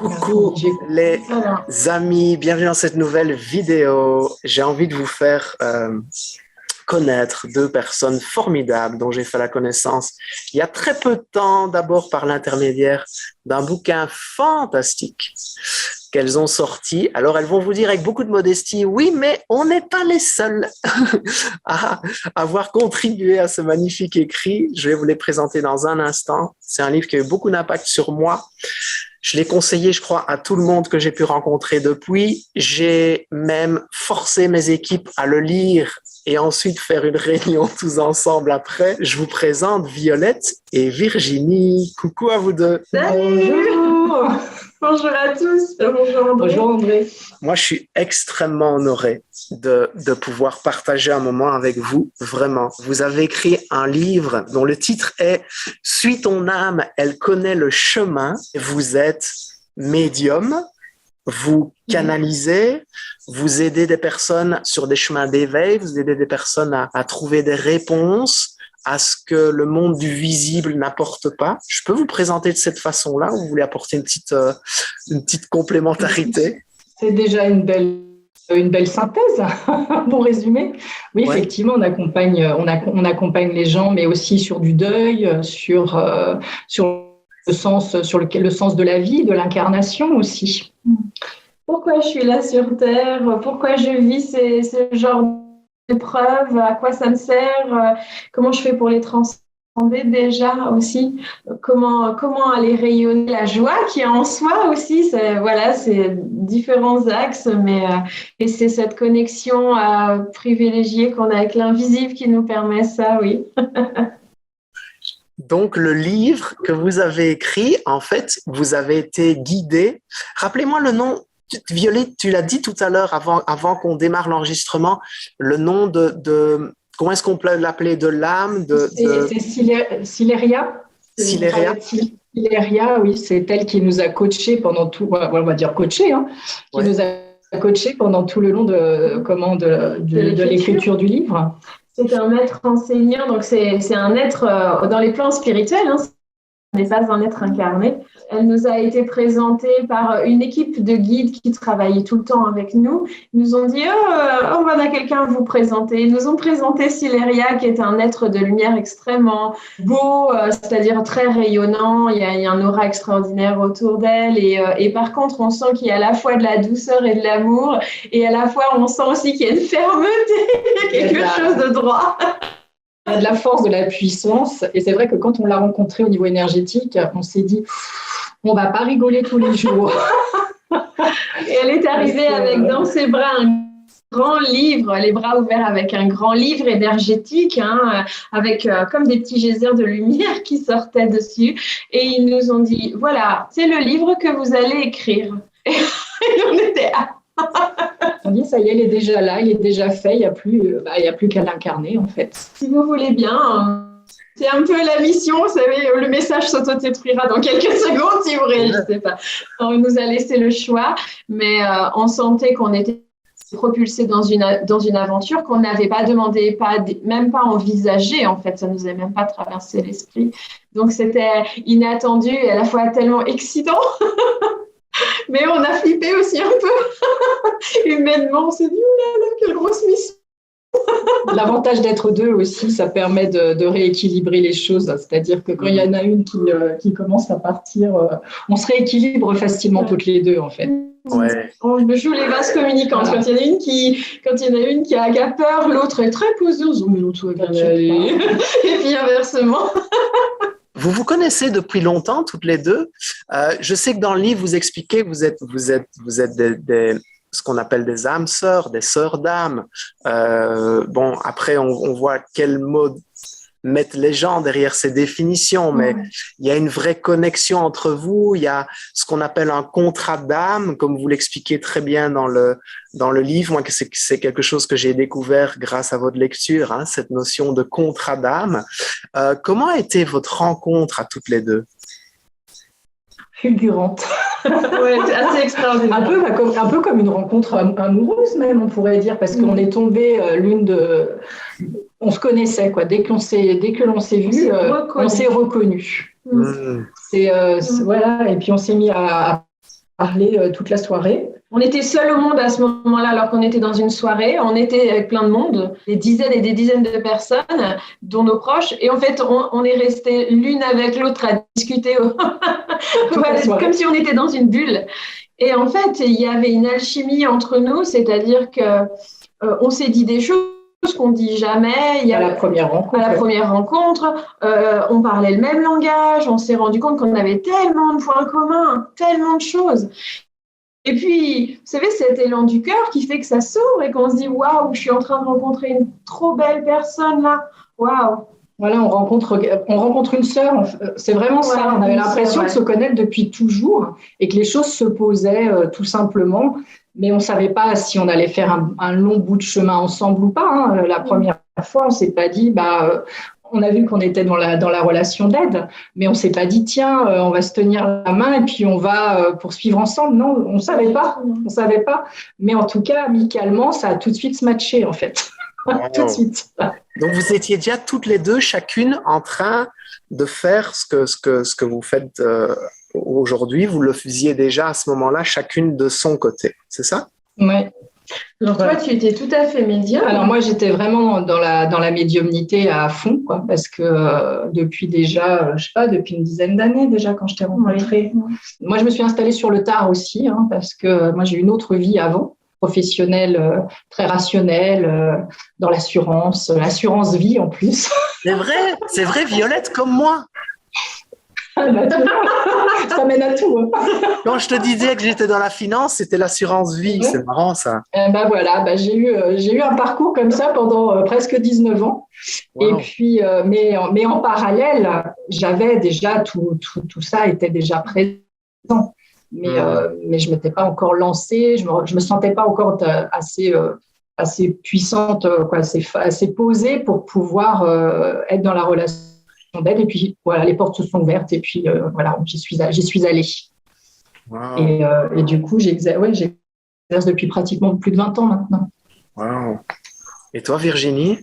Coucou les amis, bienvenue dans cette nouvelle vidéo. J'ai envie de vous faire connaître deux personnes formidables dont j'ai fait la connaissance il y a très peu de temps, d'abord par l'intermédiaire d'un bouquin fantastique qu'elles ont sorti. Alors, elles vont vous dire avec beaucoup de modestie, oui, mais on n'est pas les seuls à avoir contribué à ce magnifique écrit. Je vais vous les présenter dans un instant. C'est un livre qui a eu beaucoup d'impact sur moi. Je l'ai conseillé, je crois, à tout le monde que j'ai pu rencontrer depuis. J'ai même forcé mes équipes à le lire et ensuite faire une réunion tous ensemble après. Je vous présente Violette et Virginie. Coucou à vous deux. Bonjour. Bonjour à tous. Bonjour André. Bonjour André. Moi, je suis extrêmement honoré de pouvoir partager un moment avec vous. Vraiment. Vous avez écrit un livre dont le titre est « Suis ton âme, elle connaît le chemin ». Vous êtes médium, vous canalisez, vous aidez des personnes sur des chemins d'éveil, vous aidez des personnes à trouver des réponses à ce que le monde du visible n'apporte pas. Je peux vous présenter de cette façon-là ou vous voulez apporter une petite complémentarité? C'est déjà une belle synthèse, bon résumé. Oui, ouais. Effectivement, on accompagne les gens, mais aussi sur du deuil, sur le sens de la vie, de l'incarnation aussi. Pourquoi je suis là sur Terre? Pourquoi je vis ce genre d'épreuves? À quoi ça me sert? Comment je fais pour les transcender déjà aussi? Comment aller rayonner la joie qui est en soi aussi? C'est différents axes, et c'est cette connexion privilégiée qu'on a avec l'invisible qui nous permet ça, oui. Donc, le livre que vous avez écrit, en fait, vous avez été guidé. Rappelez-moi le nom. Violette, tu l'as dit tout à l'heure avant qu'on démarre l'enregistrement, le nom de comment est-ce qu'on peut l'appeler, de l'âme C'est Sileria. Sileria, oui, c'est elle qui nous a coachés pendant tout, on va dire coachés, qui nous a coachés pendant tout le long de l'écriture du livre. C'est un maître enseignant, donc c'est un être dans les plans spirituels, ce n'est pas un être incarné. Elle nous a été présentée par une équipe de guides qui travaillait tout le temps avec nous. Ils nous ont dit on a quelqu'un à vous présenter. Ils nous ont présenté Sileria, qui est un être de lumière extrêmement beau, c'est-à-dire très rayonnant. Il y a un aura extraordinaire autour d'elle. Et par contre, on sent qu'il y a à la fois de la douceur et de l'amour. Et à la fois, on sent aussi qu'il y a une fermeté, quelque chose de droit. Il y a de la force, de la puissance. Et c'est vrai que quand on l'a rencontrée au niveau énergétique, on s'est dit, on ne va pas rigoler tous les jours. Et elle est arrivée avec dans ses bras un grand livre, les bras ouverts avec un grand livre énergétique, avec comme des petits geysers de lumière qui sortaient dessus. Et ils nous ont dit, voilà, c'est le livre que vous allez écrire. Et on était on dit, ça y est, il est déjà là, il est déjà fait, il n'y a plus qu'à l'incarner, en fait. Si vous voulez bien, c'est un peu la mission, vous savez, le message s'autodétruira dans quelques secondes si vous ne réagissez pas. Alors, on nous a laissé le choix, mais on sentait qu'on était propulsé dans une aventure qu'on n'avait pas demandé, même pas envisagé, en fait, ça ne nous a même pas traversé l'esprit. Donc, c'était inattendu et à la fois tellement excitant. Mais on a flippé aussi un peu. Humainement, on s'est dit, oulala, quelle grosse mission. L'avantage d'être deux aussi, ça permet de rééquilibrer les choses. C'est-à-dire que quand il y en a une qui commence à partir, on se rééquilibre facilement toutes les deux, en fait. Ouais. On joue les vases communicantes. Quand il y en a une qui a peur, l'autre est très posée. On se dit, mais l'autre va bien aller. Et puis inversement. Vous vous connaissez depuis longtemps, toutes les deux. Je sais que dans le livre, vous expliquez que vous êtes ce qu'on appelle des âmes sœurs, des sœurs d'âme. Après, on voit quel mot mettent les gens derrière ces définitions, mais il y a une vraie connexion entre vous. Il y a ce qu'on appelle un contrat d'âme, comme vous l'expliquez très bien dans le livre. Moi, c'est quelque chose que j'ai découvert grâce à votre lecture, cette notion de contrat d'âme. Comment a été votre rencontre à toutes les deux? Fulgurante. Ouais, c'est assez extraordinaire. Un peu comme une rencontre amoureuse même, on pourrait dire, parce qu'on est tombé on se connaissait, quoi. Dès que l'on s'est vu, on s'est reconnu. Voilà, et puis on s'est mis à parler toute la soirée. On était seuls au monde à ce moment-là, alors qu'on était dans une soirée. On était avec plein de monde, des dizaines et des dizaines de personnes, dont nos proches. Et en fait, on est restés l'une avec l'autre à discuter, comme si on était dans une bulle. Et en fait, il y avait une alchimie entre nous, c'est-à-dire qu'on s'est dit des choses qu'on dit jamais. À la première rencontre, on parlait le même langage. On s'est rendu compte qu'on avait tellement de points communs, tellement de choses. Et puis, vous savez, cet élan du cœur qui fait que ça s'ouvre et qu'on se dit « Waouh, je suis en train de rencontrer une trop belle personne là. Waouh !» Voilà, on rencontre une sœur. C'est vraiment ça. On avait l'impression de se connaître depuis toujours et que les choses se posaient tout simplement. Mais on ne savait pas si on allait faire un long bout de chemin ensemble ou pas. Hein. La première fois, on ne s'est pas dit on a vu qu'on était dans la relation d'aide, mais on ne s'est pas dit, tiens, on va se tenir la main et puis on va poursuivre ensemble. Non, on ne savait pas. Mais en tout cas, amicalement, ça a tout de suite se matché, en fait. Wow. Tout de suite. Donc, vous étiez déjà toutes les deux, chacune, en train de faire ce que vous faites aujourd'hui. Vous le faisiez déjà à ce moment-là, chacune de son côté. C'est ça? Oui. Alors toi, tu étais tout à fait médium. Alors moi, j'étais vraiment dans la médiumnité à fond, quoi, parce que depuis déjà, je sais pas, depuis une dizaine d'années déjà, quand je t'ai rencontrée. Oui. Moi, je me suis installée sur le tard aussi, hein, parce que moi, j'ai eu une autre vie avant, professionnelle, très rationnelle, dans l'assurance vie en plus. C'est vrai, Violette, comme moi. Ça mène à tout. Hein. Quand je te disais que j'étais dans la finance, c'était l'assurance vie. C'est marrant, ça. Voilà, j'ai eu un parcours comme ça pendant presque 19 ans. Wow. Et puis, mais en parallèle, j'avais déjà tout ça était déjà présent. Mais je ne m'étais pas encore lancée. Je me sentais pas encore assez puissante, quoi, assez posée pour pouvoir être dans la relation d'aide. Et puis voilà, les portes se sont ouvertes et puis voilà, j'y suis allée. Wow. Et du coup, j'exerce depuis pratiquement plus de 20 ans maintenant. Wow. Et toi, Virginie?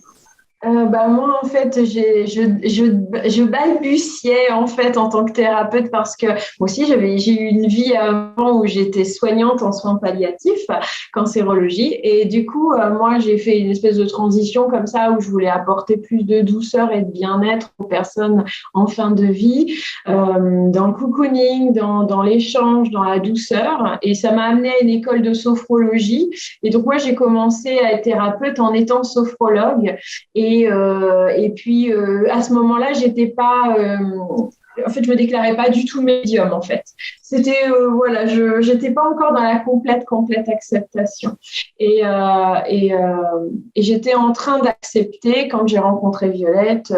Moi, en fait, je balbutiais en fait en tant que thérapeute parce que moi aussi j'ai eu une vie avant où j'étais soignante en soins palliatifs, cancérologie, et du coup moi j'ai fait une espèce de transition comme ça où je voulais apporter plus de douceur et de bien-être aux personnes en fin de vie, dans le cocooning, dans l'échange, dans la douceur, et ça m'a amené à une école de sophrologie. Et donc moi j'ai commencé à être thérapeute en étant sophrologue. Et puis, à ce moment-là, j'étais pas... en fait, je me déclarais pas du tout médium, en fait. C'était, j'étais pas encore dans la complète acceptation. Et j'étais en train d'accepter quand j'ai rencontré Violette,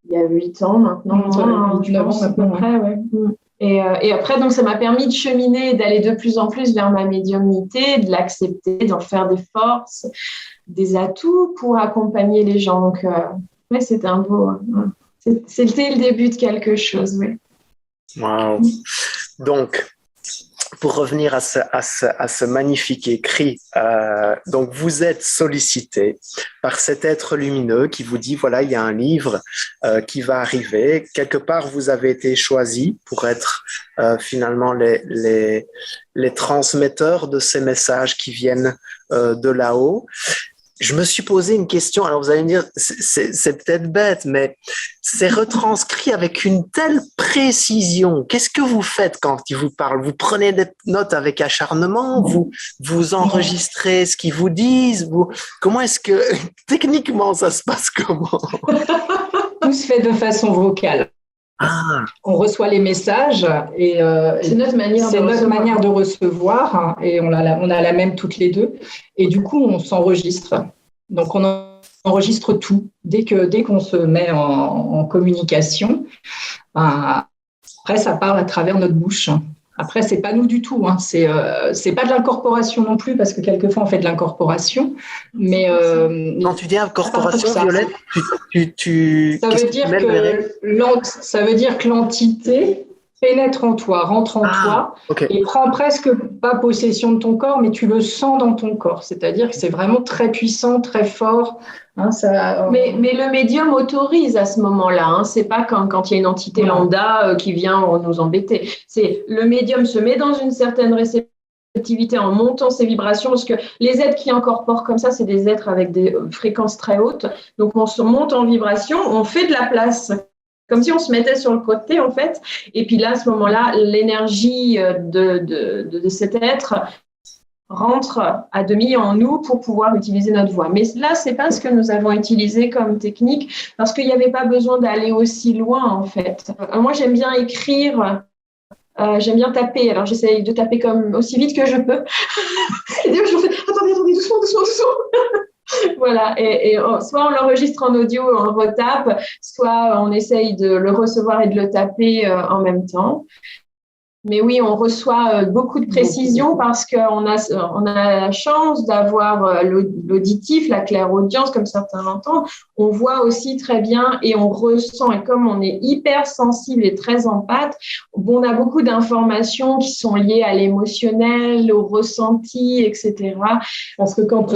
il y a 8 ans maintenant. 8 ans à peu près, ouais. Et après, donc, ça m'a permis de cheminer, d'aller de plus en plus vers ma médiumnité, de l'accepter, d'en faire des forces, des atouts pour accompagner les gens. Donc, c'était un beau... C'était le début de quelque chose, oui. Wow. Donc, pour revenir à ce magnifique écrit, donc vous êtes sollicité par cet être lumineux qui vous dit, voilà, il y a un livre qui va arriver. Quelque part, vous avez été choisi pour être finalement les transmetteurs de ces messages qui viennent de là-haut. Je me suis posé une question, alors vous allez me dire, c'est peut-être bête, mais c'est retranscrit avec une telle précision. Qu'est-ce que vous faites quand ils vous parlent? Vous prenez des notes avec acharnement? Vous enregistrez ce qu'ils vous disent? Comment est-ce que, techniquement, ça se passe comment? Tout se fait de façon vocale. Ah. On reçoit les messages et c'est notre manière de recevoir et on a la même toutes les deux, et du coup on s'enregistre. Donc on enregistre tout dès qu'on se met en communication. Après ça parle à travers notre bouche. Après c'est pas nous du tout, hein. C'est pas de l'incorporation non plus, parce que quelquefois on fait de l'incorporation, mais quand tu dis incorporation, Violette, ça veut dire que l'entité pénètre en toi, rentre en toi et prend presque pas possession de ton corps, mais tu le sens dans ton corps. C'est-à-dire que c'est vraiment très puissant, très fort. Hein, mais le médium autorise à ce moment-là. Hein. C'est pas quand il y a une entité lambda qui vient nous embêter. C'est le médium se met dans une certaine réceptivité en montant ses vibrations, parce que les êtres qui incorporent comme ça, c'est des êtres avec des fréquences très hautes. Donc on se monte en vibration, on fait de la place. Comme si on se mettait sur le côté, en fait. Et puis là, à ce moment-là, l'énergie de cet être rentre à demi en nous pour pouvoir utiliser notre voix. Mais là, c'est pas ce que nous avons utilisé comme technique parce qu'il n'y avait pas besoin d'aller aussi loin, en fait. Moi, j'aime bien écrire. J'aime bien taper. Alors, j'essaye de taper aussi vite que je peux. Et d'ailleurs, je fais « Attendez, doucement. » Voilà, et soit on l'enregistre en audio, on le retape, soit on essaye de le recevoir et de le taper en même temps. Mais oui, on reçoit beaucoup de précision parce qu'on a la chance d'avoir l'auditif, la clairaudience, comme certains l'entendent. On voit aussi très bien et on ressent. Et comme on est hyper sensible et très empathe, on a beaucoup d'informations qui sont liées à l'émotionnel, au ressenti, etc. Parce que quand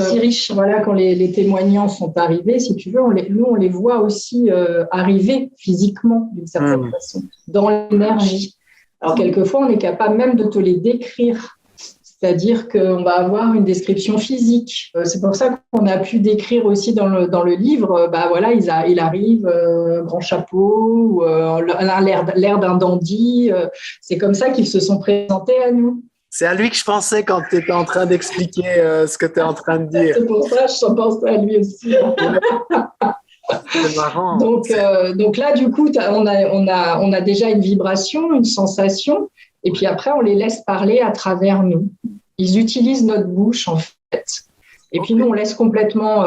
les témoignants sont arrivés, si tu veux, nous, on les voit aussi arriver physiquement, d'une certaine façon, dans l'énergie. Alors, quelquefois, on est capable même de te les décrire. C'est-à-dire qu'on va avoir une description physique. C'est pour ça qu'on a pu décrire aussi dans le livre, il arrive, grand chapeau, l'air d'un dandy. C'est comme ça qu'ils se sont présentés à nous. C'est à lui que je pensais quand tu étais en train d'expliquer ce que tu es en train de dire. C'est pour ça que je pensais à lui aussi. C'est marrant. Donc là, du coup, on a déjà une vibration, une sensation, et puis après, on les laisse parler à travers nous. Ils utilisent notre bouche, en fait. Et puis nous, on laisse complètement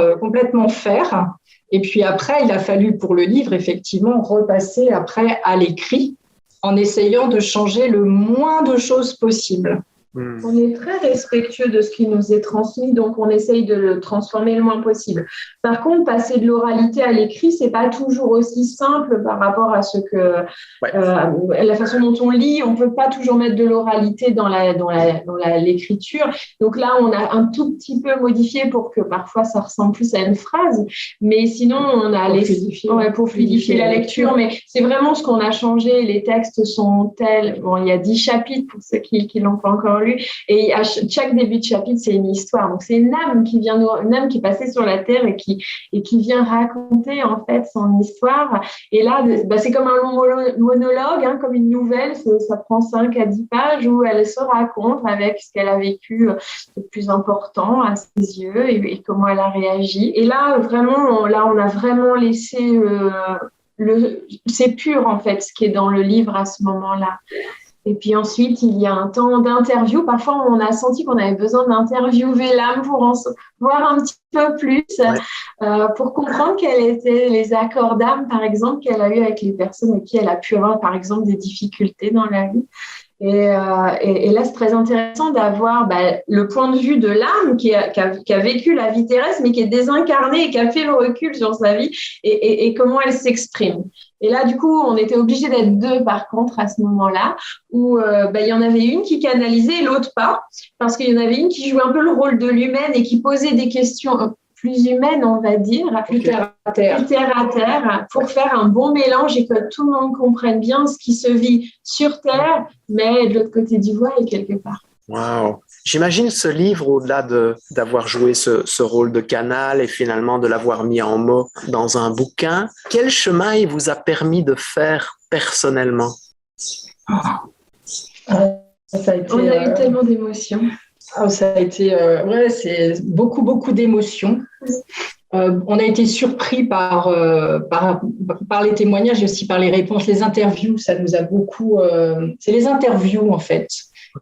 faire. Et puis après, il a fallu, pour le livre, effectivement, repasser après à l'écrit en essayant de changer le moins de choses possible. On est très respectueux de ce qui nous est transmis, donc on essaye de le transformer le moins possible. Par contre, passer de l'oralité à l'écrit, c'est pas toujours aussi simple par rapport à ce que la façon dont on lit. On peut pas toujours mettre de l'oralité dans l'écriture. Donc là, on a un tout petit peu modifié pour que parfois ça ressemble plus à une phrase. Mais sinon, on a pour fluidifier la lecture. Mais c'est vraiment ce qu'on a changé. Les textes sont tels. Bon, il y a 10 chapitres pour ceux qui l'ont pas encore lu. Et à chaque début de chapitre, c'est une histoire. Donc, c'est une âme qui est passée sur la terre et qui vient raconter, en fait, son histoire. Et là, c'est comme un long monologue, comme une nouvelle. Ça prend 5 à 10 pages où elle se raconte avec ce qu'elle a vécu de plus important à ses yeux et comment elle a réagi. Et là, vraiment, on a vraiment laissé c'est pur, en fait, ce qui est dans le livre à ce moment-là. Et puis ensuite, il y a un temps d'interview. Parfois, on a senti qu'on avait besoin d'interviewer l'âme pour en voir un petit peu plus, pour comprendre quels étaient les accords d'âme, par exemple, qu'elle a eu avec les personnes avec qui elle a pu avoir, par exemple, des difficultés dans la vie. Et là, c'est très intéressant d'avoir le point de vue de l'âme qui a vécu la vie terrestre, mais qui est désincarnée et qui a fait le recul sur sa vie et comment elle s'exprime. Et là, du coup, on était obligés d'être 2, par contre, à ce moment-là, où il y en avait une qui canalisait et l'autre pas, parce qu'il y en avait une qui jouait un peu le rôle de l'humaine et qui posait des questions plus humaines, on va dire, plus terre à terre, pour faire un bon mélange et que tout le monde comprenne bien ce qui se vit sur Terre, mais de l'autre côté du voile et quelque part. Wow. J'imagine ce livre, au-delà d'avoir joué ce rôle de canal et finalement de l'avoir mis en mots dans un bouquin, quel chemin il vous a permis de faire personnellement? On a eu tellement d'émotions. Ça a été c'est beaucoup d'émotions. On a été surpris par les témoignages et aussi par les réponses, les interviews. Ça nous a beaucoup. C'est les interviews en fait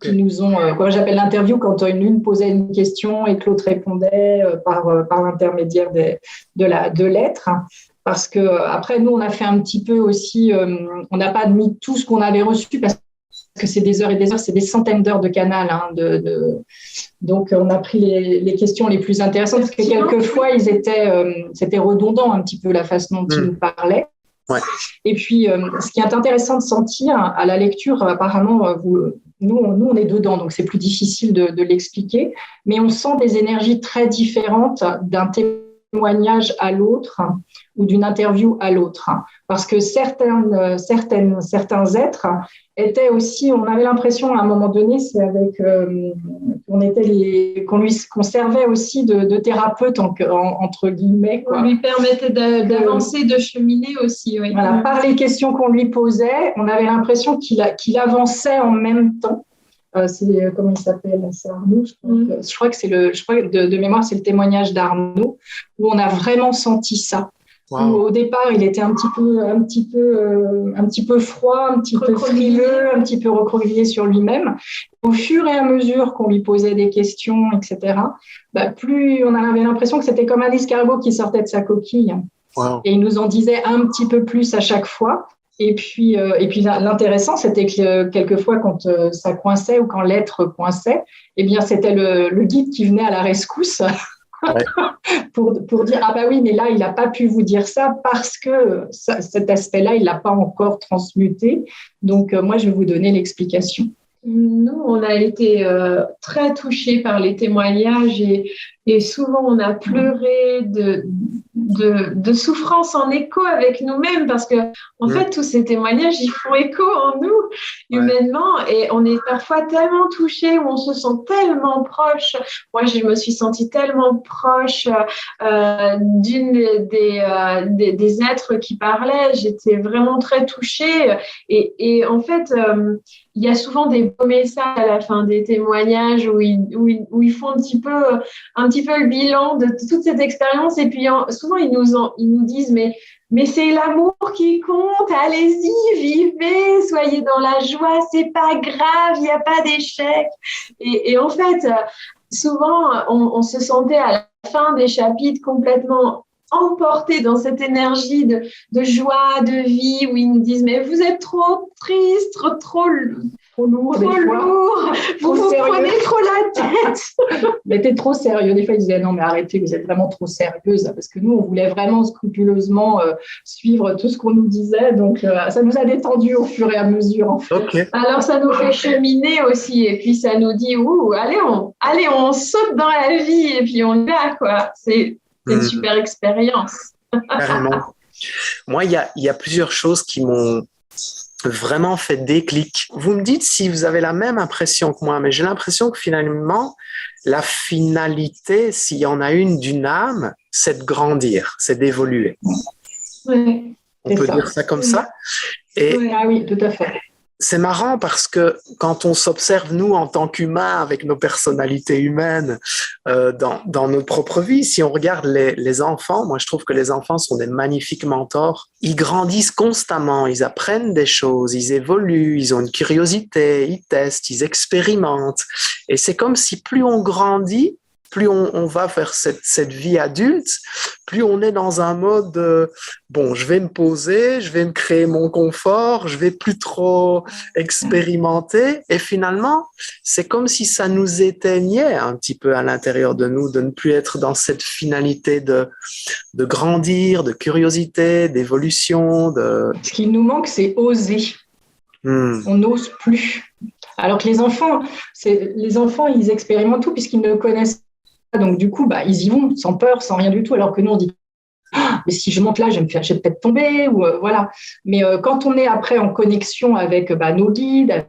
qui nous ont. J'appelle l'interview quand une posait une question et que l'autre répondait par l'intermédiaire de l'être. Parce que après nous on a fait un petit peu aussi. On n'a pas mis tout ce qu'on avait reçu parce que c'est des heures et des heures, c'est des centaines d'heures de canal. Donc, on a pris les questions les plus intéressantes parce que quelquefois, c'était redondant un petit peu la façon dont ils nous parlaient. Ouais. Et puis, ce qui est intéressant de sentir à la lecture, apparemment, nous, on est dedans, donc c'est plus difficile de l'expliquer, mais on sent des énergies très différentes d'un témoignage à l'autre ou d'une interview à l'autre. Parce que certains êtres étaient aussi, on avait l'impression à un moment donné, c'est avec, qu'on servait aussi de thérapeute entre guillemets. Quoi. On lui permettait d'avancer, de cheminer aussi. Oui. Voilà, par les questions qu'on lui posait, on avait l'impression qu'il avançait en même temps. Comment il s'appelle? C'est Arnaud, je crois que de mémoire, c'est le témoignage d'Arnaud, où on a vraiment senti ça. Wow. Au départ, il était un petit peu froid, un petit peu frileux, un petit peu recroquevillé sur lui-même. Au fur et à mesure qu'on lui posait des questions, etc., plus on avait l'impression que c'était comme un escargot qui sortait de sa coquille. Wow. Et il nous en disait un petit peu plus à chaque fois. Et puis l'intéressant, c'était que quelquefois, quand ça coinçait ou quand l'être coinçait, eh bien, c'était le guide qui venait à la rescousse. Ouais. pour dire ah bah oui, mais là il n'a pas pu vous dire ça parce que cet aspect-là il l'a pas encore transmuté, donc moi je vais vous donner l'explication. Nous on a été très touchés par les témoignages et souvent on a pleuré de souffrance en écho avec nous-mêmes parce que en fait tous ces témoignages ils font écho en nous humainement et on est parfois tellement touchés où on se sent tellement proche. Moi je me suis sentie tellement proche d'une des êtres qui parlaient, j'étais vraiment très touchée et en fait il y a souvent des beaux messages à la fin des témoignages où ils font un petit peu le bilan de toute cette expérience et puis souvent ils nous disent mais c'est l'amour qui compte, allez-y, vivez, soyez dans la joie, c'est pas grave, il n'y a pas d'échec. Et en fait, souvent on se sentait à la fin des chapitres complètement emportés dans cette énergie de joie, de vie, où ils nous disent mais vous êtes trop triste, trop lourd, vous prenez trop la tête. Mais t'es trop sérieux. Des fois, ils disaient non, mais arrêtez, vous êtes vraiment trop sérieuse. Parce que nous, on voulait vraiment scrupuleusement suivre tout ce qu'on nous disait. Donc, ça nous a détendu au fur et à mesure. En fait. Okay. Alors, ça nous fait cheminer aussi. Et puis, ça nous dit allez, on saute dans la vie et puis on y va, quoi. C'est une super expérience. Carrément. Moi, il y a plusieurs choses qui m'ont vraiment fait déclic. Vous me dites si vous avez la même impression que moi, mais j'ai l'impression que finalement, la finalité, s'il y en a une d'une âme, c'est de grandir, c'est d'évoluer. Oui, on peut dire ça comme ça. Et ah oui, tout à fait. C'est marrant parce que quand on s'observe, nous, en tant qu'humains, avec nos personnalités humaines, dans nos propres vies, si on regarde les enfants, moi je trouve que les enfants sont des magnifiques mentors. Ils grandissent constamment, ils apprennent des choses, ils évoluent, ils ont une curiosité, ils testent, ils expérimentent. Et c'est comme si plus on grandit, plus on va vers cette vie adulte, plus on est dans un mode bon, je vais me poser, je vais me créer mon confort, je vais plus trop expérimenter. Et finalement, c'est comme si ça nous éteignait un petit peu à l'intérieur de nous, de ne plus être dans cette finalité de grandir, de curiosité, d'évolution. Ce qui nous manque, c'est oser. On n'ose plus. Alors que les enfants, ils expérimentent tout puisqu'ils ne connaissent pas. Donc, du coup, ils y vont sans peur, sans rien du tout. Alors que nous, on dit mais si je monte là, je vais peut-être tomber. Ou, voilà. Mais quand on est après en connexion avec nos guides,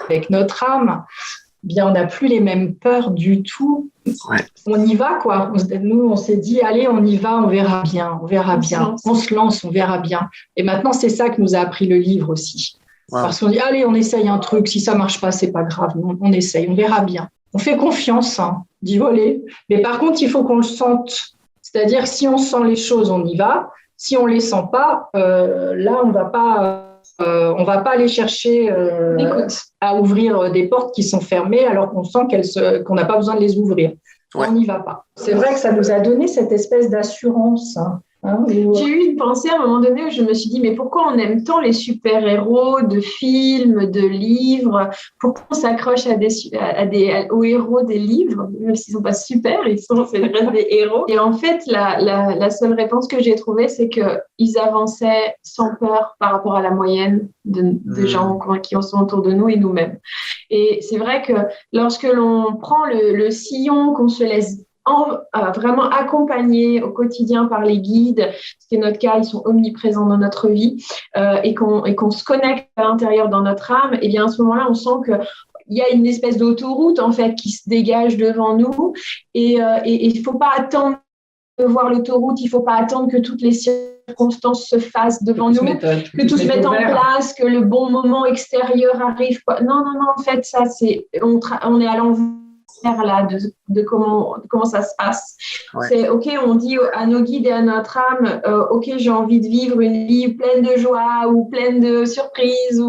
avec notre âme, bien, on n'a plus les mêmes peurs du tout. Ouais. On y va, quoi. Nous, on s'est dit, allez, on y va, on verra bien. On se lance, on verra bien. Et maintenant, c'est ça que nous a appris le livre aussi. Wow. Parce qu'on dit, allez, on essaye un truc. Si ça ne marche pas, ce n'est pas grave. On essaye, on verra bien. On fait confiance, d'y voler. Mais par contre, il faut qu'on le sente. C'est-à-dire, si on sent les choses, on y va. Si on ne les sent pas, là, on ne va pas aller chercher à ouvrir des portes qui sont fermées alors qu'on sent qu'on n'a pas besoin de les ouvrir. Ouais. On n'y va pas. C'est vrai que ça nous a donné cette espèce d'assurance J'ai eu une pensée à un moment donné où je me suis dit, mais pourquoi on aime tant les super-héros de films, de livres? Pourquoi on s'accroche aux héros des livres, même s'ils ne sont pas super, c'est des héros. Et en fait, la seule réponse que j'ai trouvée, c'est qu'ils avançaient sans peur par rapport à la moyenne de gens qui sont autour de nous et nous-mêmes. Et c'est vrai que lorsque l'on prend le sillon, qu'on se laisse vraiment accompagnés au quotidien par les guides, ce qui est notre cas, ils sont omniprésents dans notre vie, et qu'on se connecte à l'intérieur dans notre âme, et bien à ce moment-là, on sent que il y a une espèce d'autoroute en fait qui se dégage devant nous, et il faut pas attendre de voir l'autoroute, il faut pas attendre que toutes les circonstances se fassent devant nous, que tout se mette en place, que le bon moment extérieur arrive. Non, en fait, ça c'est on est à l'envers là de comment ça se passe. Ouais. C'est OK, on dit à nos guides et à notre âme, OK, j'ai envie de vivre une vie pleine de joie ou pleine de surprises,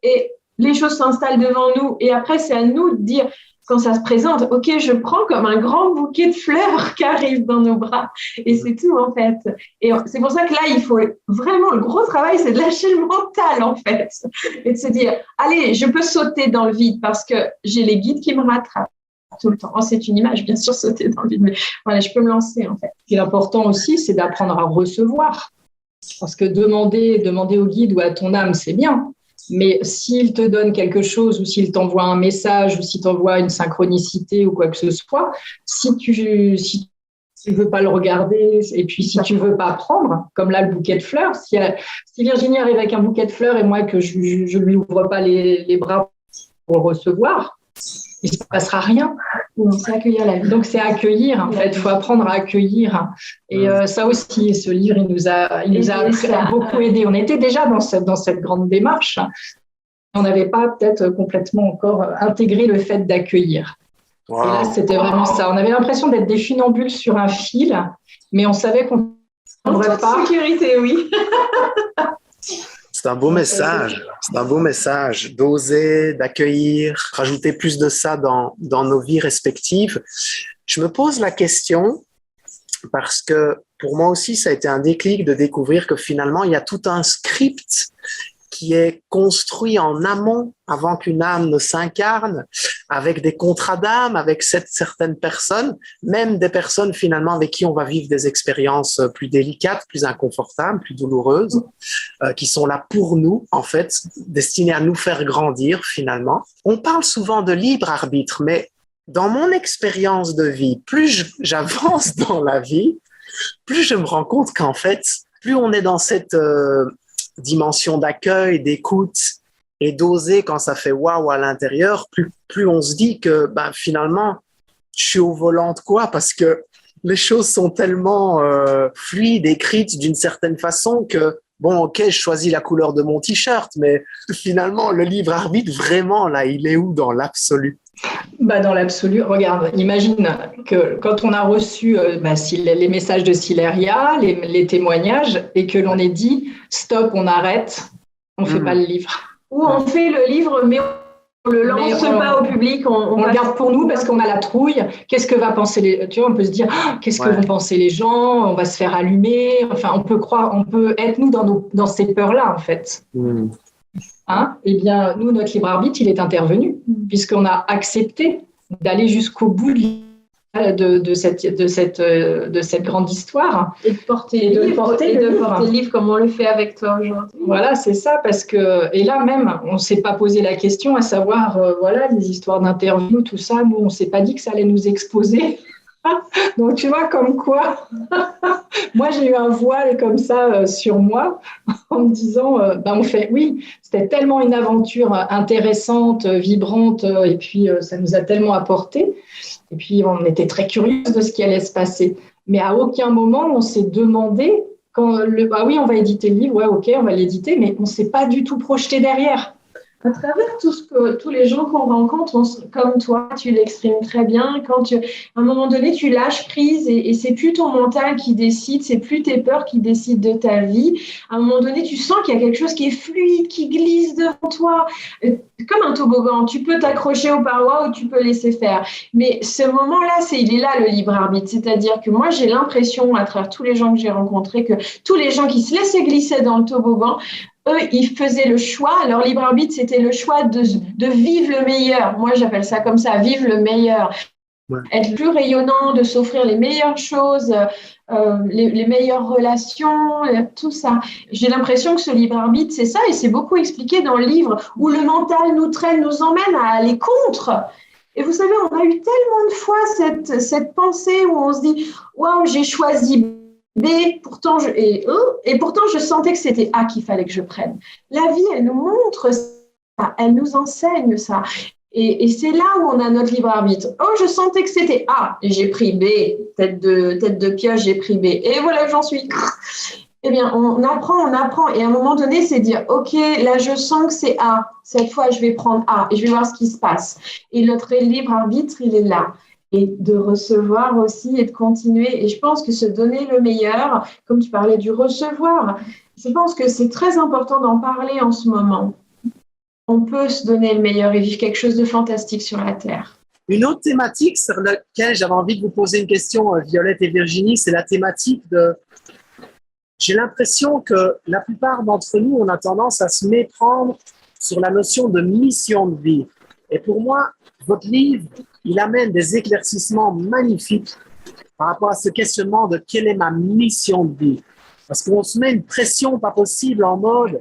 et les choses s'installent devant nous, et après c'est à nous de dire quand ça se présente, OK, je prends comme un grand bouquet de fleurs qui arrive dans nos bras, et c'est tout en fait. Et c'est pour ça que là, il faut vraiment, le gros travail, c'est de lâcher le mental en fait, et de se dire, allez, je peux sauter dans le vide parce que j'ai les guides qui me rattrapent tout le temps. Oh, c'est une image, bien sûr, sauter dans le vide, mais voilà, je peux me lancer en fait. Ce qui est important aussi, c'est d'apprendre à recevoir, parce que demander au guide ou à ton âme, c'est bien. Mais s'il te donne quelque chose, ou s'il t'envoie un message, ou s'il t'envoie une synchronicité ou quoi que ce soit, si tu veux pas le regarder, et puis si tu veux pas prendre, comme là le bouquet de fleurs, si Virginie arrive avec un bouquet de fleurs et moi que je lui ouvre pas les bras pour le recevoir, il se passera rien. C'est accueillir la vie. Donc c'est accueillir en fait. Il faut apprendre à accueillir. Et ça aussi, ce livre, il nous a beaucoup aidé. On était déjà dans cette grande démarche. On n'avait pas peut-être complètement encore intégré le fait d'accueillir. Wow. Et là, c'était vraiment ça. On avait l'impression d'être des funambules sur un fil, mais on savait qu'on ne pourrait pas. Sécurité, oui. C'est un beau message. C'est un beau message d'oser, d'accueillir, rajouter plus de ça dans nos vies respectives. Je me pose la question parce que pour moi aussi, ça a été un déclic de découvrir que finalement, il y a tout un script qui est construit en amont avant qu'une âme ne s'incarne, avec des contrats d'âme, avec certaines personnes, même des personnes finalement avec qui on va vivre des expériences plus délicates, plus inconfortables, plus douloureuses, qui sont là pour nous, en fait, destinées à nous faire grandir finalement. On parle souvent de libre arbitre, mais dans mon expérience de vie, plus j'avance dans la vie, plus je me rends compte qu'en fait, plus on est dans cette dimension d'accueil, d'écoute et d'oser quand ça fait waouh à l'intérieur, plus on se dit que finalement, je suis au volant de quoi? Parce que les choses sont tellement fluides, écrites d'une certaine façon que, bon, OK, je choisis la couleur de mon t-shirt, mais finalement, le libre arbitre, vraiment, là, il est où dans l'absolu? Dans l'absolu, regarde, imagine que quand on a reçu les messages de Sileria, les témoignages, et que l'on ait dit stop, on arrête, on ne fait pas le livre. Ou on fait le livre, mais on le lance pas au public. On le garde pour nous parce qu'on a la trouille. Qu'est-ce que va penser tu vois, on peut se dire qu'est-ce que vont penser les gens, on va se faire allumer. Enfin, on peut être nous dans ces peurs-là en fait. Eh bien, nous, notre libre arbitre, il est intervenu, puisqu'on a accepté d'aller jusqu'au bout de cette grande histoire. Et de porter le livre comme on le fait avec toi aujourd'hui. Voilà, c'est ça, parce que, et là même, on ne s'est pas posé la question à savoir, les histoires d'interview, tout ça, nous, on ne s'est pas dit que ça allait nous exposer. Donc, tu vois, comme quoi, moi, j'ai eu un voile comme ça sur moi en me disant, c'était tellement une aventure intéressante, vibrante, et puis ça nous a tellement apporté. Et puis, on était très curieux de ce qui allait se passer. Mais à aucun moment, on s'est demandé, on va éditer le livre, on va l'éditer, mais on ne s'est pas du tout projeté derrière. à travers tous les gens qu'on rencontre, comme toi, tu l'exprimes très bien. À un moment donné, tu lâches prise et c'est plus ton mental qui décide, c'est plus tes peurs qui décident de ta vie. À un moment donné, tu sens qu'il y a quelque chose qui est fluide, qui glisse devant toi, comme un toboggan. Tu peux t'accrocher aux parois ou tu peux laisser faire. Mais ce moment-là, il est là le libre arbitre. C'est-à-dire que moi, j'ai l'impression, à travers tous les gens que j'ai rencontrés, que tous les gens qui se laissaient glisser dans le toboggan, eux, ils faisaient le choix, leur libre arbitre, c'était le choix de vivre le meilleur. Moi, j'appelle ça comme ça, vivre le meilleur. Ouais. Être plus rayonnant, de s'offrir les meilleures choses, les meilleures relations, tout ça. J'ai l'impression que ce libre arbitre, c'est ça, et c'est beaucoup expliqué dans le livre, où le mental nous traîne, nous emmène à aller contre. Et vous savez, on a eu tellement de fois cette pensée où on se dit « Waouh, j'ai choisi B, pourtant pourtant je sentais que c'était A qu'il fallait que je prenne. » La vie, elle nous montre ça, elle nous enseigne ça. Et c'est là où on a notre libre arbitre. Oh, je sentais que c'était A, et j'ai pris B, tête de pioche, j'ai pris B. Et voilà où j'en suis. Eh bien, on apprend. Et à un moment donné, c'est dire, OK, là, je sens que c'est A. Cette fois, je vais prendre A et je vais voir ce qui se passe. Et notre libre arbitre, il est là. Et de recevoir aussi et de continuer. Et je pense que se donner le meilleur, comme tu parlais du recevoir, je pense que c'est très important d'en parler en ce moment. On peut se donner le meilleur et vivre quelque chose de fantastique sur la Terre. Une autre thématique sur laquelle j'avais envie de vous poser une question, Violette et Virginie, c'est la thématique de... J'ai l'impression que la plupart d'entre nous, on a tendance à se méprendre sur la notion de mission de vie. Et pour moi, votre livre, il amène des éclaircissements magnifiques par rapport à ce questionnement de quelle est ma mission de vie. Parce qu'on se met une pression pas possible en mode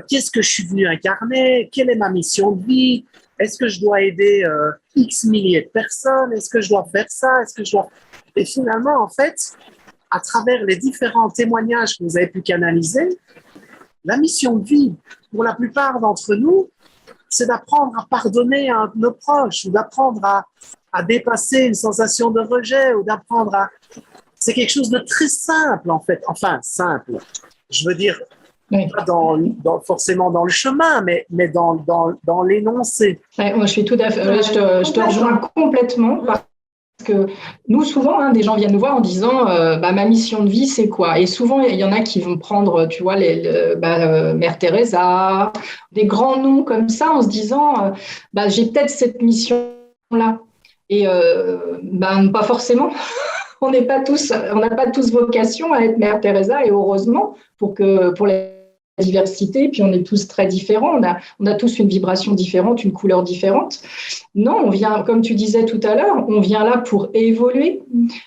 qu'est-ce que je suis venu incarner, quelle est ma mission de vie, est-ce que je dois aider X milliers de personnes, est-ce que je dois faire ça, Et finalement, en fait, à travers les différents témoignages que vous avez pu canaliser, la mission de vie, pour la plupart d'entre nous, c'est d'apprendre à pardonner à nos proches, ou d'apprendre à dépasser une sensation de rejet, ou d'apprendre à... C'est quelque chose de très simple, en fait. Enfin, simple. Je veux dire, oui. Pas forcément dans le chemin, mais dans l'énoncé. Ouais, moi, je suis tout à fait... je te rejoins complètement. Parce que nous, souvent, des gens viennent nous voir en disant ma mission de vie, c'est quoi? Et souvent, il y en a qui vont prendre, tu vois, Mère Teresa, des grands noms comme ça, en se disant j'ai peut-être cette mission-là. Et pas forcément. On n'a pas tous vocation à être Mère Teresa, et heureusement, pour la diversité, puis on est tous très différents, on a tous une vibration différente, une couleur différente. Non, on vient, comme tu disais tout à l'heure, on vient là pour évoluer.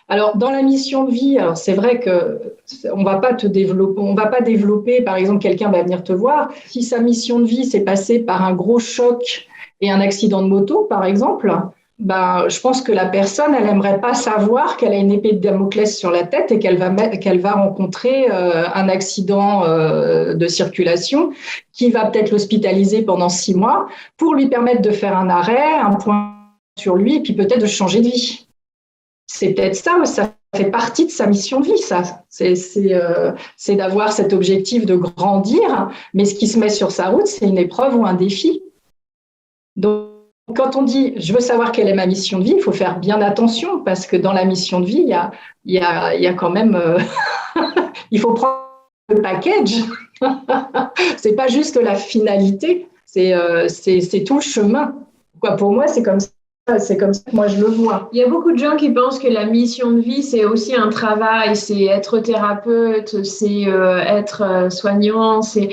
Alors, dans la mission de vie, alors c'est vrai que on va pas développer, par exemple, quelqu'un va venir te voir. Si sa mission de vie s'est passée par un gros choc et un accident de moto, par exemple, je pense que la personne, elle aimerait pas savoir qu'elle a une épée de Damoclès sur la tête et qu'elle va rencontrer un accident de circulation qui va peut-être l'hospitaliser pendant 6 mois pour lui permettre de faire un arrêt, un point sur lui et puis peut-être de changer de vie. C'est peut-être ça fait partie de sa mission de vie, ça. C'est d'avoir cet objectif de grandir, mais ce qui se met sur sa route, c'est une épreuve ou un défi. Donc, quand on dit « je veux savoir quelle est ma mission de vie », il faut faire bien attention parce que dans la mission de vie, il y a quand même… il faut prendre le package. C'est pas juste la finalité, c'est tout le chemin. Pour moi, c'est comme ça. C'est comme ça que moi je le vois. Il y a beaucoup de gens qui pensent que la mission de vie, c'est aussi un travail, c'est être thérapeute, c'est être soignant, c'est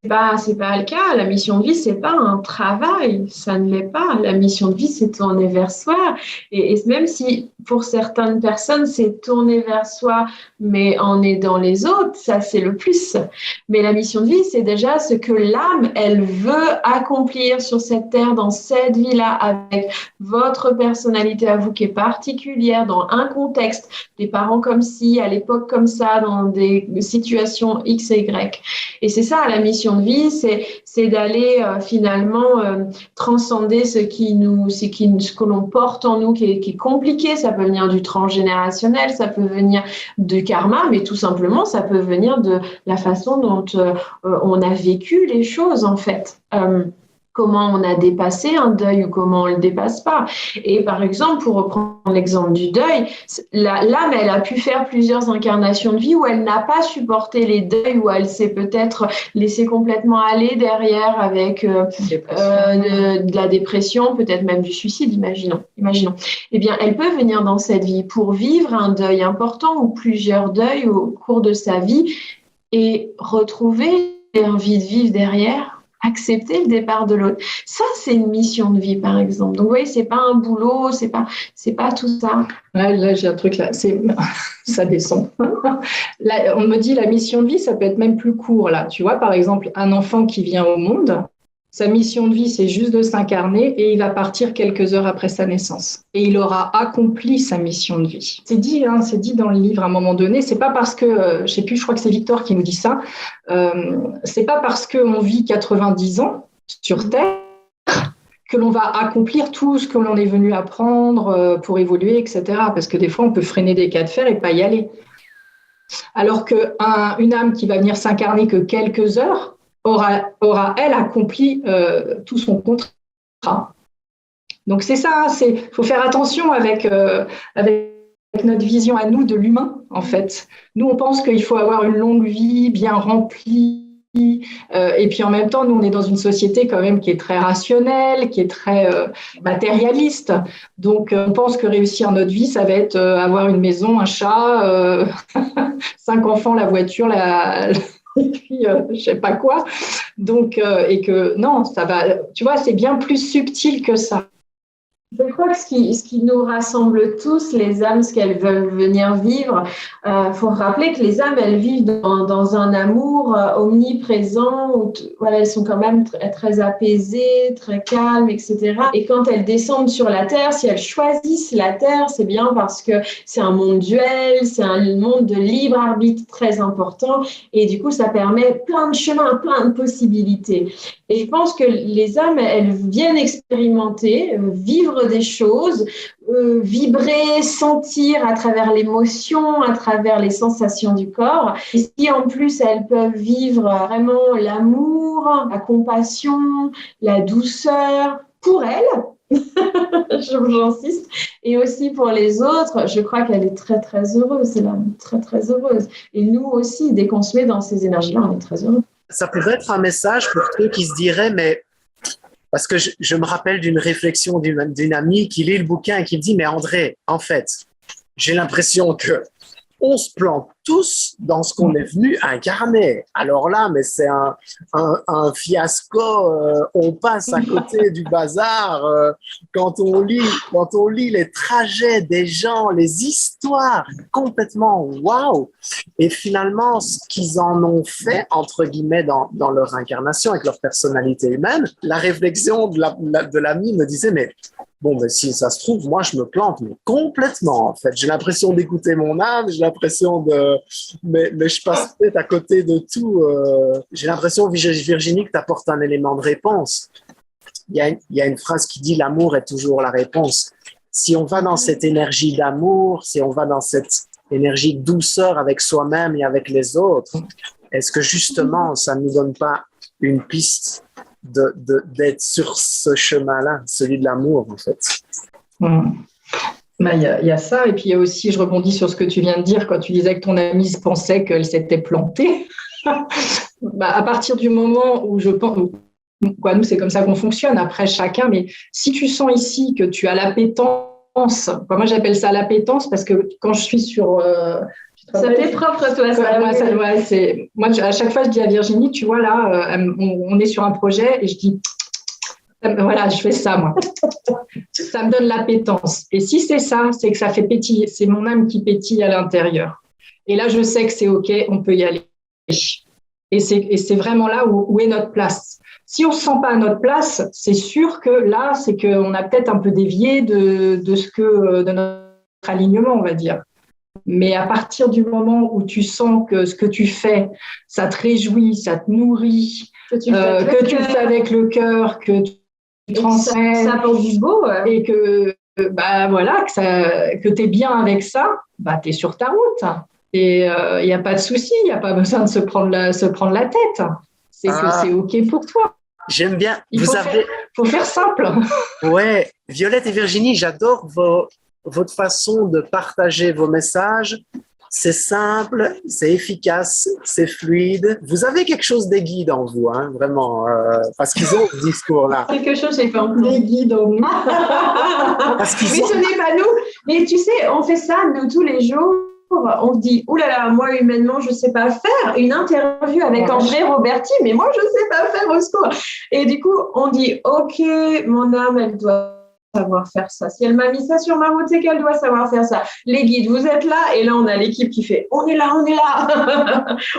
pas le cas. La mission de vie, c'est pas un travail, ça ne l'est pas. La mission de vie, c'est tourner vers soi. Et même si pour certaines personnes, c'est tourner vers soi, mais en aidant les autres, ça c'est le plus. Mais la mission de vie, c'est déjà ce que l'âme, elle veut accomplir sur cette terre, dans cette vie-là, avec votre personnalité à vous qui est particulière, dans un contexte, des parents comme ci, à l'époque comme ça, dans des situations X et Y. Et c'est ça la mission mission de vie, c'est d'aller finalement transcender ce que l'on porte en nous, qui est compliqué. Ça peut venir du transgénérationnel, ça peut venir du karma, mais tout simplement, ça peut venir de la façon dont on a vécu les choses, en fait. Comment on a dépassé un deuil ou comment on ne le dépasse pas. Et par exemple, pour reprendre l'exemple du deuil, l'âme, elle a pu faire plusieurs incarnations de vie où elle n'a pas supporté les deuils, où elle s'est peut-être laissée complètement aller derrière avec de la dépression, peut-être même du suicide, imaginons. Eh bien, elle peut venir dans cette vie pour vivre un deuil important ou plusieurs deuils au cours de sa vie et retrouver l'envie de vivre derrière, accepter le départ de l'autre. Ça, c'est une mission de vie, par exemple. Donc, vous voyez, c'est pas un boulot, c'est pas tout ça. Là, j'ai un truc là, ça descend. Là, on me dit la mission de vie, ça peut être même plus court là. Tu vois, par exemple, un enfant qui vient au monde, sa mission de vie, c'est juste de s'incarner et il va partir quelques heures après sa naissance. Et il aura accompli sa mission de vie. C'est dit dans le livre à un moment donné. C'est pas parce que, je sais plus, je crois que c'est Victor qui nous dit ça. C'est pas parce qu'on vit 90 ans sur Terre que l'on va accomplir tout ce que l'on est venu apprendre pour évoluer, etc. Parce que des fois, on peut freiner des cas de fer et pas y aller. Alors qu'une âme qui va venir s'incarner que quelques heures, aura elle accompli tout son contrat. Donc c'est ça, faut faire attention avec notre vision à nous de l'humain, en fait. Nous, on pense qu'il faut avoir une longue vie bien remplie, et puis en même temps, nous, on est dans une société quand même qui est très rationnelle, qui est très matérialiste. Donc, on pense que réussir notre vie, ça va être avoir une maison, un chat, 5 enfants, la voiture, et puis je sais pas quoi. Donc, et que non, ça va, tu vois, c'est bien plus subtil que ça. Je crois que ce qui nous rassemble tous, les âmes, ce qu'elles veulent venir vivre, faut rappeler que les âmes, elles vivent dans un amour omniprésent, où voilà, elles sont quand même très apaisées, très calmes, etc. Et quand elles descendent sur la Terre, si elles choisissent la Terre, c'est bien parce que c'est un monde duel, c'est un monde de libre arbitre très important, et du coup, ça permet plein de chemins, plein de possibilités. Et je pense que les âmes, elles viennent expérimenter, vivre des choses, vibrer, sentir à travers l'émotion, à travers les sensations du corps. Et si en plus elles peuvent vivre vraiment l'amour, la compassion, la douceur pour elles, j'insiste, et aussi pour les autres, je crois qu'elle est très très heureuse, c'est l'âme très très heureuse. Et nous aussi, dès qu'on se met dans ces énergies-là, on est très heureux. Ça pourrait être un message pour ceux qui se diraient, mais parce que je me rappelle d'une réflexion d'une amie qui lit le bouquin et qui me dit, mais André, en fait, j'ai l'impression que on se plante tous dans ce qu'on est venu incarner. Alors là, mais c'est un fiasco. On passe à côté du bazar quand on lit les trajets des gens, les histoires complètement waouh. Et finalement, ce qu'ils en ont fait, entre guillemets, dans leur incarnation, avec leur personnalité humaine, la réflexion de l'ami me disait, mais bon, mais si ça se trouve, moi, je me plante, mais complètement, en fait. J'ai l'impression d'écouter mon âme, j'ai l'impression de... Mais je passe peut-être à côté de tout. J'ai l'impression, Virginie, que tu apportes un élément de réponse. Il y a une phrase qui dit « L'amour est toujours la réponse ». Si on va dans cette énergie d'amour, si on va dans cette énergie de douceur avec soi-même et avec les autres, est-ce que justement, ça ne nous donne pas une piste d'être sur ce chemin-là, celui de l'amour, en fait. Il y a ça, et puis il y a aussi, je rebondis sur ce que tu viens de dire, quand tu disais que ton amie pensait qu'elle s'était plantée. À partir du moment où je pense, nous c'est comme ça qu'on fonctionne, après chacun, mais si tu sens ici que tu as l'appétence, moi j'appelle ça l'appétence, parce que quand je suis sur... ça t'est propre, toi, ça. Moi, à chaque fois, je dis à Virginie, tu vois, là, on est sur un projet et je dis, voilà, je fais ça, moi. Ça me donne l'appétence. Et si c'est ça, c'est que ça fait pétiller. C'est mon âme qui pétille à l'intérieur. Et là, je sais que c'est OK, on peut y aller. Et c'est vraiment là où est notre place. Si on ne se sent pas à notre place, c'est sûr que là, c'est qu'on a peut-être un peu dévié de notre alignement, on va dire. Mais à partir du moment où tu sens que ce que tu fais, ça te réjouit, ça te nourrit, que tu le fais avec le cœur, que tu transmets, ça apporte du beau, et que que tu es bien avec ça, tu es sur ta route. Et il n'y a pas de souci, il n'y a pas besoin de se prendre la tête. C'est que c'est OK pour toi. J'aime bien. Il faut faire simple. Ouais, Violette et Virginie, j'adore votre façon de partager vos messages. C'est simple, c'est efficace, c'est fluide. Vous avez quelque chose des guides en vous, hein, vraiment, parce qu'ils ont ce discours-là. Quelque chose, j'ai pas entendu. Des guides en nous. Mais ce n'est pas nous. Mais tu sais, on fait ça, nous, tous les jours. On se dit, oulala, moi, humainement, je ne sais pas faire une interview avec André Roberti, mais moi, je ne sais pas faire, au secours. Et du coup, on dit, OK, mon âme, elle doit savoir faire ça. Si elle m'a mis ça sur ma route, c'est qu'elle doit savoir faire ça. Les guides, vous êtes là, et là, on a l'équipe qui fait, on est là,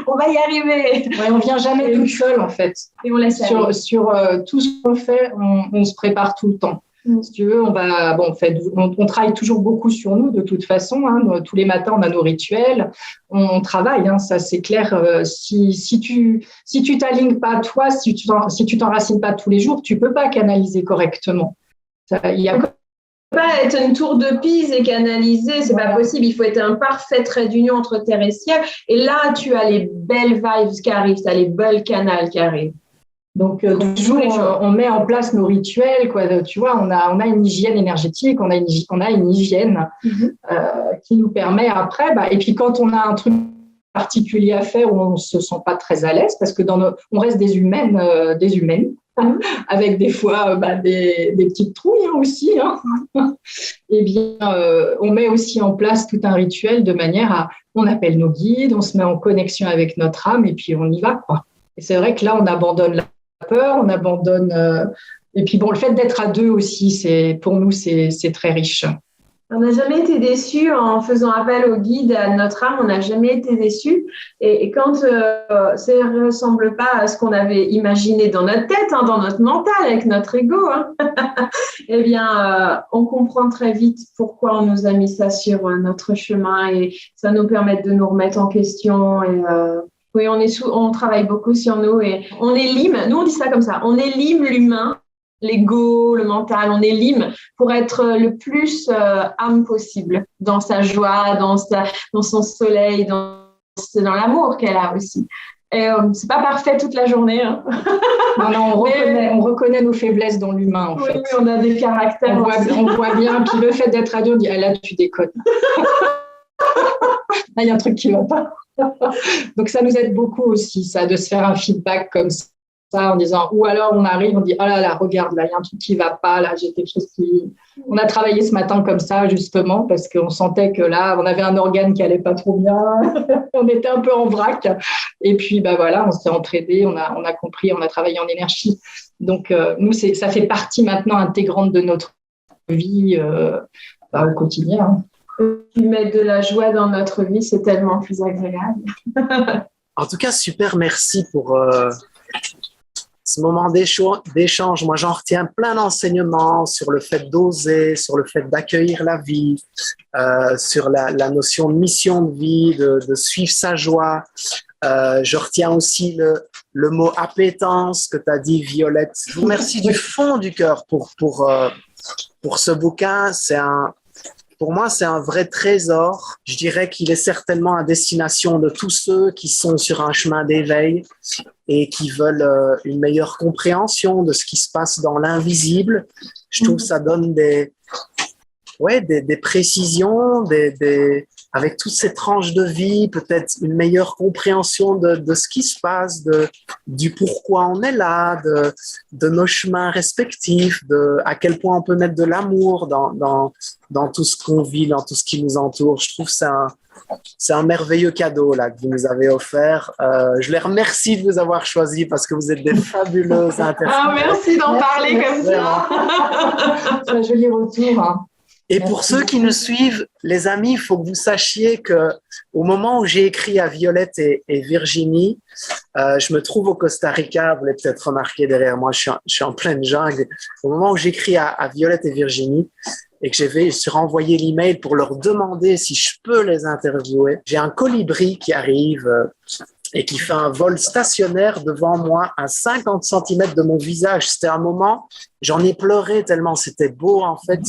on va y arriver. Ouais, on ne vient jamais toute seule, en fait. Et on laisse sur tout ce qu'on fait, on se prépare tout le temps. Si tu veux, on travaille toujours beaucoup sur nous de toute façon. Hein. Tous les matins, on a nos rituels, on travaille. Hein, ça, c'est clair. Si tu t'alignes pas toi, si tu t'enracines pas tous les jours, tu peux pas canaliser correctement. Il y a pas être une tour de Pise et canaliser, c'est pas possible. Il faut être un parfait trait d'union entre terre et ciel. Et là, tu as les belles vibes qui arrivent, tu as les belles canals qui arrivent. Donc, toujours, on met en place nos rituels, quoi. Tu vois, on a une hygiène énergétique, on a une hygiène qui nous permet après. Et puis, quand on a un truc particulier à faire où on ne se sent pas très à l'aise, parce que on reste des humaines, avec des fois des petites trouilles aussi. Hein. Eh bien, on met aussi en place tout un rituel de manière à, on appelle nos guides, on se met en connexion avec notre âme et puis on y va, quoi. Et c'est vrai que là, on abandonne la peur, on abandonne. Et puis le fait d'être à deux aussi, pour nous, c'est très riche. On n'a jamais été déçus en faisant appel au guide, à notre âme, on n'a jamais été déçus. Et quand ça ne ressemble pas à ce qu'on avait imaginé dans notre tête, dans notre mental, avec notre ego, eh bien, on comprend très vite pourquoi on nous a mis ça sur notre chemin et ça nous permet de nous remettre en question. Et oui, on travaille beaucoup sur nous et on élime, nous on dit ça comme ça, on élime l'humain, l'ego, le mental, on élime pour être le plus âme possible dans sa joie, dans son soleil, dans l'amour qu'elle a aussi. Et c'est pas parfait toute la journée. Hein. Non, on reconnaît nos faiblesses dans l'humain, en fait. Oui, on a des caractères. On voit bien, puis le fait d'être à deux, on dit, là, tu déconnes. Là, il y a un truc qui ne va pas. Donc, ça nous aide beaucoup aussi, ça, de se faire un feedback comme ça, en disant, ou alors on arrive, on dit, oh là là, regarde, là, il y a un truc qui ne va pas, là, j'ai quelque chose qui... On a travaillé ce matin comme ça, justement, parce qu'on sentait que là, on avait un organe qui n'allait pas trop bien, on était un peu en vrac, et puis, on s'est entraidés, on a compris, on a travaillé en énergie. Donc, nous, ça fait partie maintenant intégrante de notre vie au quotidien. Mettre de la joie dans notre vie, c'est tellement plus agréable. En tout cas, super, merci pour ce moment d'échange. Moi, j'en retiens plein d'enseignements sur le fait d'oser, sur le fait d'accueillir la vie, sur la notion de mission de vie, de suivre sa joie. Je retiens aussi le mot appétence que tu as dit, Violette. Je vous remercie du fond du cœur pour ce bouquin. Pour moi, c'est un vrai trésor. Je dirais qu'il est certainement à destination de tous ceux qui sont sur un chemin d'éveil et qui veulent une meilleure compréhension de ce qui se passe dans l'invisible. Je trouve que ça donne des précisions, avec toutes ces tranches de vie, peut-être une meilleure compréhension de ce qui se passe, du pourquoi on est là, de nos chemins respectifs, à quel point on peut mettre de l'amour dans tout ce qu'on vit, dans tout ce qui nous entoure. Je trouve que c'est un merveilleux cadeau là, que vous nous avez offert. Je les remercie de vous avoir choisis parce que vous êtes des fabuleuses interprètes. Merci d'en parler comme ça. C'est un joli retour. Hein. Et pour ceux qui nous suivent, les amis, il faut que vous sachiez qu'au moment où j'ai écrit à Violette et Virginie, je me trouve au Costa Rica, vous l'avez peut-être remarqué derrière moi, je suis en pleine jungle. Au moment où j'écris à Violette et Virginie, et que je suis renvoyé l'email pour leur demander si je peux les interviewer, j'ai un colibri qui arrive et qui fait un vol stationnaire devant moi à 50 cm de mon visage. C'était un moment, j'en ai pleuré tellement c'était beau en fait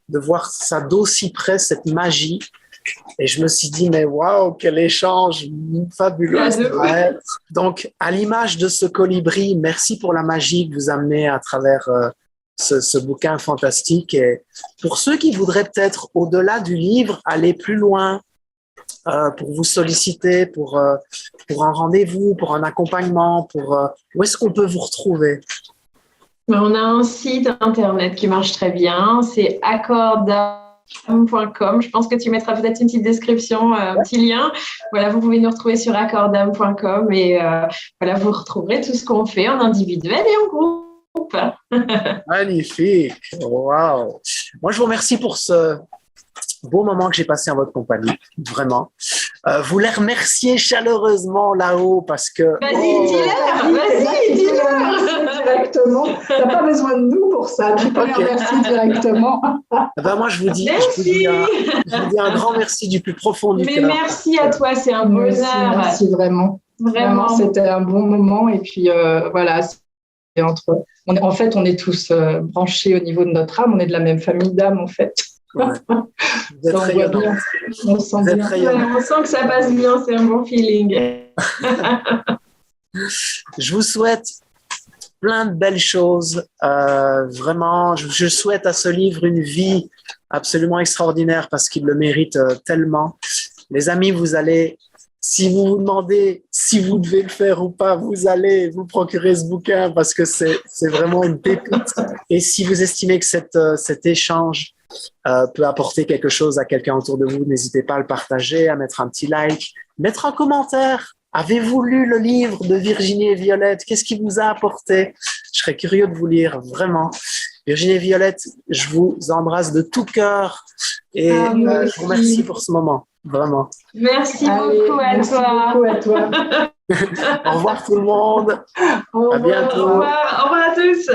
de voir ça d'aussi près, cette magie. Et je me suis dit, mais waouh, quel échange fabuleux. Ouais. Donc, à l'image de ce colibri, merci pour la magie que vous amenez à travers ce bouquin fantastique. Et pour ceux qui voudraient peut-être, au-delà du livre, aller plus loin, pour vous solliciter, pour un rendez-vous, pour un accompagnement, où est-ce qu'on peut vous retrouver? On a un site internet qui marche très bien, c'est accordam.com. Je pense que tu mettras peut-être une petite description, un petit lien. Voilà, vous pouvez nous retrouver sur accordam.com et voilà, vous retrouverez tout ce qu'on fait en individuel et en groupe. Magnifique! Wow! Moi, je vous remercie pour ce beau moment que j'ai passé en votre compagnie, vraiment. Vous les remerciez chaleureusement là-haut parce que... Vas-y, dis-leur! Directement. Tu n'as pas besoin de nous pour ça. Tu peux les remercier directement. Moi, je vous dis un grand merci du plus profond du cœur. Mais merci à toi, c'est un bonheur. Merci vraiment. Vraiment, c'était un bon moment. Et puis, voilà, en fait, on est tous branchés au niveau de notre âme. On est de la même famille d'âme, en fait. Ouais. Vous êtes rayonnant. On sent que ça passe bien, c'est un bon feeling. Je vous souhaite plein de belles choses. Vraiment, je souhaite à ce livre une vie absolument extraordinaire parce qu'il le mérite tellement. Les amis, si vous vous demandez si vous devez le faire ou pas, vous allez vous procurer ce bouquin parce que c'est vraiment une pépite. Et si vous estimez que cet échange peut apporter quelque chose à quelqu'un autour de vous, n'hésitez pas à le partager, à mettre un petit like, mettre un commentaire. Avez-vous lu le livre de Virginie et Violette? Qu'est-ce qui vous a apporté? Je serais curieux de vous lire, vraiment. Virginie et Violette, je vous embrasse de tout cœur et je vous remercie pour ce moment, vraiment. Merci beaucoup à toi. Au revoir tout le monde. Au revoir. À bientôt. Au revoir à tous.